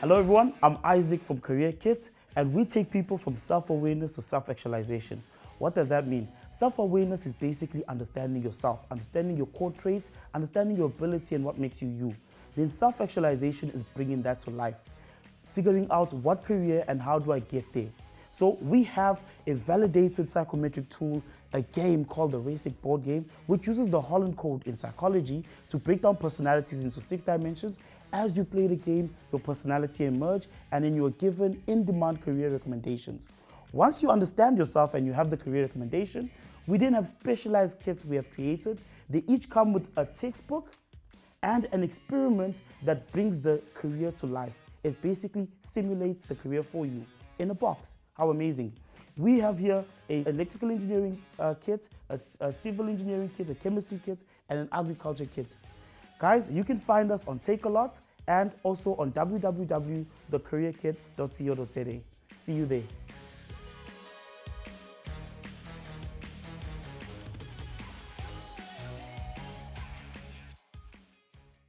Hello everyone, I'm Isaac from Career Kit, and we take people from self-awareness to self-actualization. What does that mean? Self-awareness is basically understanding yourself, understanding your core traits, understanding your ability and what makes you you. Then self-actualization is bringing that to life, figuring out what career and how do I get there. So we have a validated psychometric tool, a game called the Racing Board Game, which uses the Holland Code in psychology to break down personalities into 6 dimensions. As you play the game, your personality emerges, and then you are given in-demand career recommendations. Once you understand yourself and you have the career recommendation, we then have specialized kits we have created. They each come with a textbook and an experiment that brings the career to life. It basically simulates the career for you in a box. How amazing. We have here an electrical engineering kit, a civil engineering kit, a chemistry kit, and an agriculture kit. Guys, you can find us on Take-A-Lot and also on www.thecareerkit.co.za. See you there.